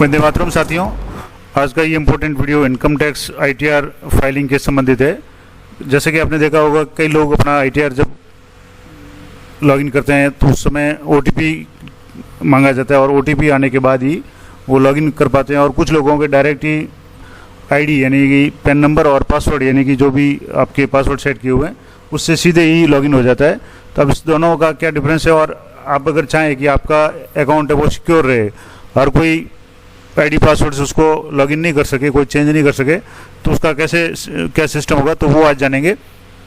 वंदे मातरम साथियों, आज का ये important video income tax ITR filing के संबंधित है। जैसे कि आपने देखा होगा, कई लोग अपना आईटीआर जब लॉगिन करते हैं तो उस समय ओटीपी मांगा जाता है और ओटीपी आने के बाद ही वो लॉगिन कर पाते हैं। और कुछ लोगों के डायरेक्ट ही आईडी यानी कि पैन नंबर और पासवर्ड यानी कि जो भी आपके पासवर्ड सेट किए हुए हैं उससे सीधे ही लॉगिन हो जाता है। तो अब इस दोनों का क्या डिफरेंस है, और आप अगर चाहें कि आपका अकाउंट है वो सिक्योर रहे, हर कोई आईडी पासवर्ड से उसको लॉगिन नहीं कर सके, कोई चेंज नहीं कर सके, तो उसका क्या सिस्टम होगा, तो वो आज जानेंगे।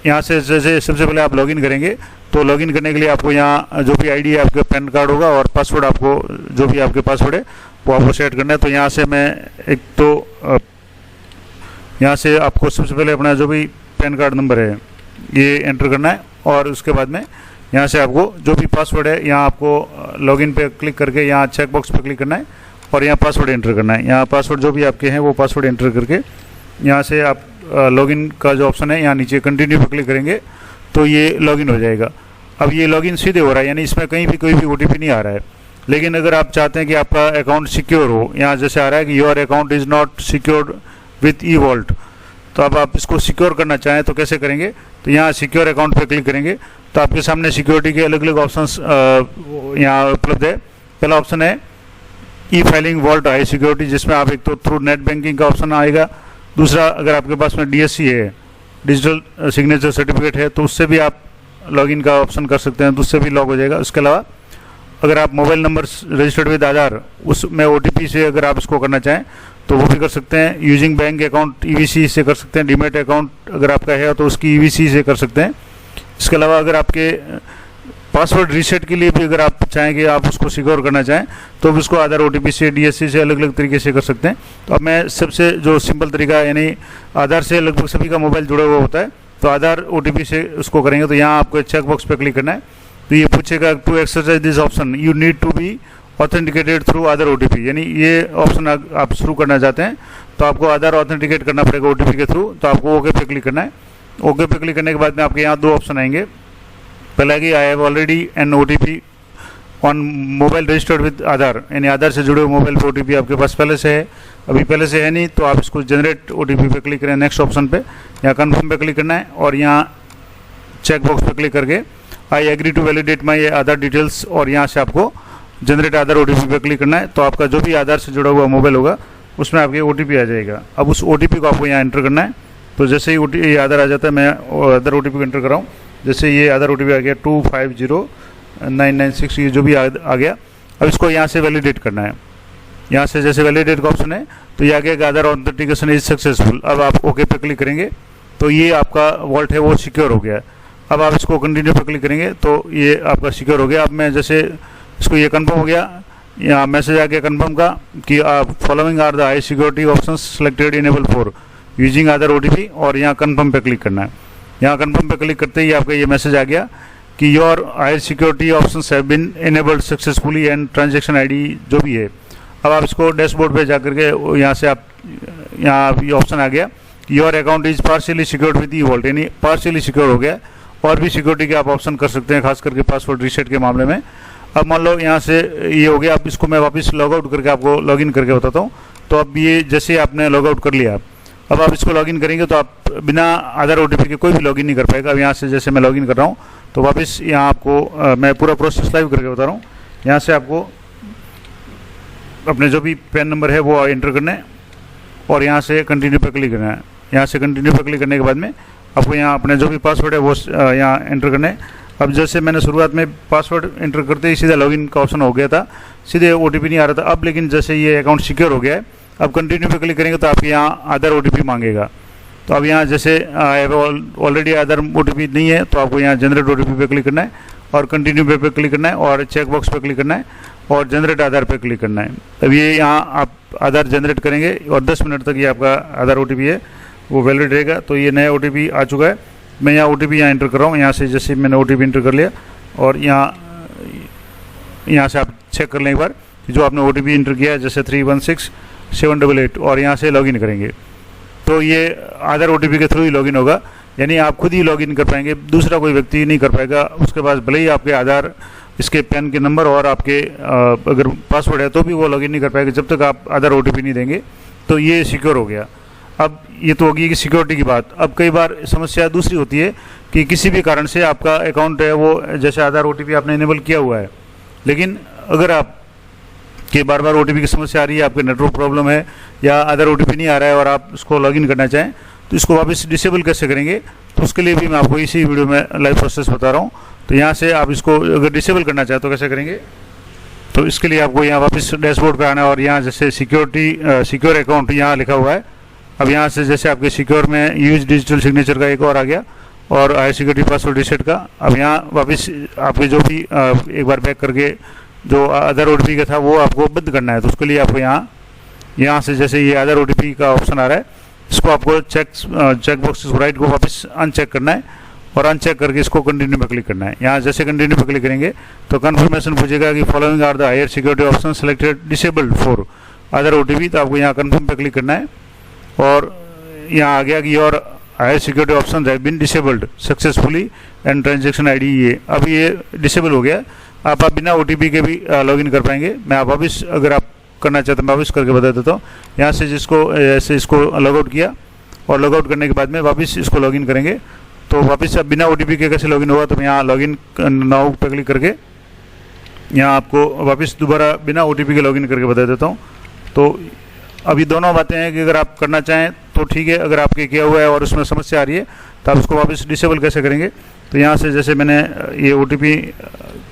यहाँ से जैसे सबसे पहले आप लॉगिन करेंगे तो लॉगिन करने के लिए आपको यहाँ जो भी आईडी है आपके पैन कार्ड होगा और पासवर्ड आपको जो भी आपके पासवर्ड है वो आपको सेट करना है। तो यहाँ से मैं यहाँ से आपको सबसे पहले अपना जो भी पैन कार्ड नंबर है ये एंटर करना है और उसके बाद में यहाँ से आपको जो भी पासवर्ड है यहाँ आपको लॉगिन पे क्लिक करके यहाँ चेक बॉक्स पे क्लिक करना है और यहाँ पासवर्ड एंटर करना है। यहाँ पासवर्ड जो भी आपके हैं वो पासवर्ड एंटर करके यहाँ से आप लॉगिन का जो ऑप्शन है यहाँ नीचे कंटिन्यू पे क्लिक करेंगे तो ये लॉगिन हो जाएगा। अब ये लॉगिन सीधे हो रहा है, यानी इसमें कहीं भी कोई भी ओटीपी नहीं आ रहा है। लेकिन अगर आप चाहते हैं कि आपका अकाउंट सिक्योर हो, यहाँ जैसे आ रहा है कि your account is not secured with E vault, तो अब आप इसको सिक्योर करना चाहें तो कैसे करेंगे, तो यहाँ सिक्योर अकाउंट पे क्लिक करेंगे तो आपके सामने सिक्योरिटी के अलग अलग ऑप्शंस यहाँ उपलब्ध है। पहला ऑप्शन है E filing vault high security, जिसमें आप एक तो थ्रू नेट बैंकिंग का ऑप्शन आएगा। दूसरा, अगर आपके पास में डीएससी है, डिजिटल सिग्नेचर सर्टिफिकेट है, तो उससे भी आप लॉगिन का ऑप्शन कर सकते हैं, तो उससे भी लॉग हो जाएगा। उसके अलावा अगर आप मोबाइल नंबर रजिस्टर्ड विद आधार उसमें ओटीपी से अगर आप इसको करना चाहें तो वो भी कर सकते हैं। यूजिंग बैंक अकाउंट ईवीसी से कर सकते हैं। डीमेट अकाउंट अगर आपका है तो उसकी ईवीसी से कर सकते हैं। इसके अलावा अगर आपके पासवर्ड रीसेट के लिए भी अगर आप चाहें कि आप उसको सिक्योर करना चाहें तो भी उसको आधार ओटीपी से, डीएससी से अलग अलग तरीके से कर सकते हैं। तो अब मैं सबसे जो सिंपल तरीका है, यानी आधार से लगभग सभी का मोबाइल जुड़ा हुआ होता है, तो आधार ओटीपी से उसको करेंगे। तो यहाँ आपको चेक बॉक्स पे क्लिक करना है तो ये पूछेगा to exercise this option you need to be authenticated through Aadhaar OTP, यानी ये ऑप्शन आप शुरू करना चाहते हैं तो आपको आधार ऑथेंटिकेट करना पड़ेगा ओटीपी के थ्रू। तो आपको ओके पे क्लिक करना है। ओके पे क्लिक करने के बाद में आपके यहाँ दो ऑप्शन आएंगे। पहला कि I have already an OTP on mobile registered with Aadhaar, यानी आधार से जुड़े हुए मोबाइल पर ओटीपी आपके पास पहले से है, अभी पहले से है नहीं, तो आप इसको जनरेट ओटीपी पे क्लिक करें। नेक्स्ट ऑप्शन पे यहाँ कन्फर्म पे क्लिक करना है और यहाँ चेक बॉक्स पे क्लिक करके I agree to validate my Aadhaar details, और यहाँ से आपको जनरेट आधार ओटीपी पे क्लिक करना है। तो आपका जो भी आधार से जुड़ा हुआ मोबाइल होगा उसमें आपके ओटीपी आ जाएगा। अब उस ओटीपी को आपको यहाँ एंटर करना है। तो जैसे ही आधार आ जाता है, मैं आधार ओटीपी को एंटर कर रहा हूँ। जैसे ये आधार ओटीपी आ गया 250996, ये जो भी आ गया। अब इसको यहाँ से वैलिडेट करना है। यहाँ से जैसे वैलिडेट का ऑप्शन है तो ये आ गया कि आधार ऑथेंटिकेशन इज सक्सेसफुल। अब आप ओके पे क्लिक करेंगे तो ये आपका वॉल्ट है वो सिक्योर हो गया। अब आप इसको कंटिन्यू पे क्लिक करेंगे तो ये आपका सिक्योर हो गया। अब मैं जैसे इसको ये कन्फर्म हो गया, यहाँ मैसेज आ गया कन्फर्म का कि आप following are the high security option selected enable for using Aadhaar OTP, और यहाँ कन्फर्म पे क्लिक करना है। यहाँ कन्फर्म पे क्लिक करते ही आपका ये मैसेज आ गया कि your higher security options have been enabled successfully and transaction ID जो भी है। अब आप इसको डैशबोर्ड पे जाकर के यहाँ से आप यहाँ ये ऑप्शन आ गया कि your account is partially secured with E vault, यानी पार्शियली सिक्योर हो गया। और भी सिक्योरिटी के आप ऑप्शन कर सकते हैं, खास करके पासवर्ड रीसेट के मामले में। अब मान लो यहाँ से ये हो गया। अब इसको मैं वापस लॉग आउट करके आपको लॉगिन करके बताता हूँ। तो अब ये जैसे आपने लॉग आउट कर लिया, अब आप इसको लॉगिन करेंगे तो आप बिना आधार ओटीपी के कोई भी लॉगिन नहीं कर पाएगा। अब यहाँ से जैसे मैं लॉगिन कर रहा हूँ तो वापस यहाँ आपको मैं पूरा प्रोसेस लाइव करके बता रहा हूँ। यहाँ से आपको अपने जो भी पैन नंबर है वो एंटर करना है और यहाँ से कंटिन्यू पे क्लिक करना है। यहाँ से कंटिन्यू पे क्लिक करने के बाद में आपको यहाँ अपने जो भी पासवर्ड है वो यहाँ एंटर करना है। अब जैसे मैंने शुरुआत में पासवर्ड एंटर करते ही सीधा लॉगिन का ऑप्शन हो गया था, सीधे ओटीपी नहीं आ रहा था। अब लेकिन जैसे ये अकाउंट सिक्योर हो गया है, अब कंटिन्यू पे क्लिक करेंगे तो आपके यहाँ आधार ओटीपी मांगेगा। तो अब यहाँ जैसे ऑलरेडी आधार ओटीपी नहीं है तो आपको यहाँ जनरेट ओटीपी पे क्लिक करना है और कंटिन्यू पे क्लिक करना है और चेक बॉक्स पे क्लिक करना है और जनरेट आधार पे क्लिक करना है। तब ये यहाँ आप आधार जनरेट करेंगे और 10 मिनट तक ये आपका आधार ओटीपी है वो वैलिड रहेगा। तो ये नया ओटीपी आ चुका है। मैं यहाँ ओटीपी यहाँ एंटर कर रहा हूँ। यहाँ से जैसे मैंने ओटीपी एंटर कर लिया और यहाँ से आप चेक कर लें एक बार जो आपने ओटीपी एंटर किया है, जैसे 316788, और यहाँ से लॉगिन करेंगे तो ये आधार ओटीपी के थ्रू ही लॉगिन होगा, यानी आप खुद ही लॉगिन कर पाएंगे, दूसरा कोई व्यक्ति नहीं कर पाएगा। उसके पास भले ही आपके आधार इसके पैन के नंबर और आपके अगर पासवर्ड है तो भी वो लॉगिन नहीं कर पाएगा जब तक आप अदर OTP नहीं देंगे। तो ये सिक्योर हो गया। अब ये तो होगी कि सिक्योरिटी की बात। अब कई बार समस्या दूसरी होती है कि किसी भी कारण से आपका अकाउंट है वो जैसे आधार OTP आपने इनेबल किया हुआ है, लेकिन अगर आप कि बार बार OTP की समस्या आ रही है, आपके नेटवर्क प्रॉब्लम है या अदर OTP नहीं आ रहा है और आप उसको लॉगिन करना चाहें, तो इसको वापस डिसेबल कैसे करेंगे, तो उसके लिए भी मैं आपको इसी वीडियो में लाइव प्रोसेस बता रहा हूँ। तो यहाँ से आप इसको अगर डिसेबल करना चाहें तो कैसे करेंगे, तो इसके लिए आपको यहाँ वापस डैशबोर्ड पे आना है और यहाँ जैसे सिक्योर अकाउंट यहाँ लिखा हुआ है। अब यहाँ से जैसे आपके सिक्योर में यूज डिजिटल सिग्नेचर का एक और आ गया और हाई सिक्योरिटी पासवर्ड रीसेट का। अब यहाँ वापस आपके जो भी एक बार बैक करके जो अदर OTP का था वो आपको बंद करना है। तो उसके लिए आपको यहाँ से जैसे ये अदर OTP का ऑप्शन आ रहा है, इसको आपको चेक बॉक्स राइट को वापस अनचेक करना है और अनचेक करके इसको कंटिन्यू पर क्लिक करना है। यहाँ जैसे कंटिन्यू पर क्लिक करेंगे तो कन्फर्मेशन पूछेगा कि following are the higher security option selected disabled for other OTP। तो आपको यहाँ कन्फर्म पर क्लिक करना है और यहाँ आ गया कि your higher security option have been disabled successfully and transaction ID ये अब ये डिसेबल हो गया। आप बिना OTP के भी लॉगिन कर पाएंगे। मैं आप वापस अगर आप करना चाहते हैं मैं वापस करके बता देता हूँ। यहाँ से ऐसे इसको लॉगआउट किया और लॉगआउट करने के बाद में वापस इसको लॉगिन करेंगे तो वापस अब बिना OTP के कैसे लॉगिन होगा, तो मैं यहाँ लॉगिन नाउ पर क्लिक करके यहाँ आपको वापस दोबारा बिना OTP के लॉगिन करके बता देता हूँ। तो अभी दोनों बातें हैं कि अगर आप करना चाहें तो ठीक है, अगर आपके किया हुआ है और उसमें समस्या आ रही है तो आप उसको वापस डिसेबल कैसे करेंगे। तो यहाँ से जैसे मैंने ये OTP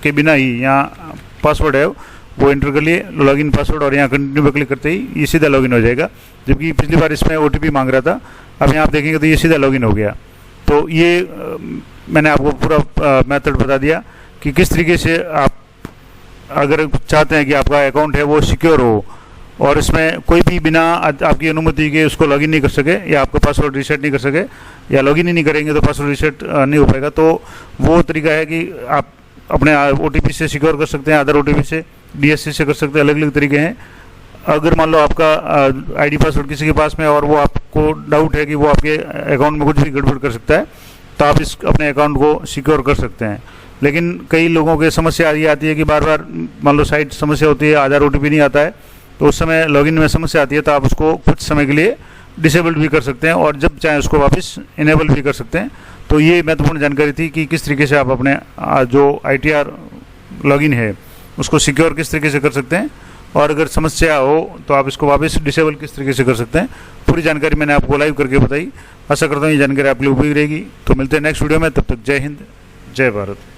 के बिना ही यहाँ पासवर्ड है वो एंटर कर लिए लॉगिन पासवर्ड और यहाँ कंटिन्यू पर क्लिक करते ही ये सीधा लॉगिन हो जाएगा, जबकि पिछली बार इसमें OTP मांग रहा था। अब यहाँ आप देखेंगे तो ये सीधा लॉगिन हो गया। तो ये मैंने आपको पूरा मेथड बता दिया कि किस तरीके से आप अगर चाहते हैं कि आपका अकाउंट है वो सिक्योर हो और इसमें कोई भी बिना आपकी अनुमति के उसको लॉगिन नहीं कर सके या आपका पासवर्ड रीसेट नहीं कर सके या लॉगिन ही नहीं करेंगे तो पासवर्ड रीसेट नहीं हो पाएगा। तो वो तरीका है कि आप अपने OTP से सिक्योर कर सकते हैं, अदर OTP से, DSC से कर सकते हैं, अलग अलग तरीके हैं। अगर मान लो आपका ID पासवर्ड किसी के पास में और वो आपको डाउट है कि वो आपके अकाउंट में कुछ भी गड़बड़ कर सकता है तो आप इस अपने अकाउंट को सिक्योर कर सकते हैं। लेकिन कई लोगों की समस्या ये आती है कि बार बार मान लो साइट समस्या होती है, आधार OTP नहीं आता है तो उस समय लॉगिन में समस्या आती है, तो आप उसको कुछ समय के लिए डिसेबल भी कर सकते हैं और जब चाहें उसको वापस इनेबल भी कर सकते हैं। तो ये महत्वपूर्ण जानकारी थी कि किस तरीके से आप अपने जो ITR लॉगिन है उसको सिक्योर किस तरीके से कर सकते हैं और अगर समस्या हो तो आप इसको वापस डिसेबल किस तरीके से कर सकते हैं। पूरी जानकारी मैंने आपको लाइव करके बताई। आशा करता हूँ ये जानकारी आपके लिए उपयोगी रहेगी। तो मिलते हैं नेक्स्ट वीडियो में, तब तक जय हिंद, जय भारत।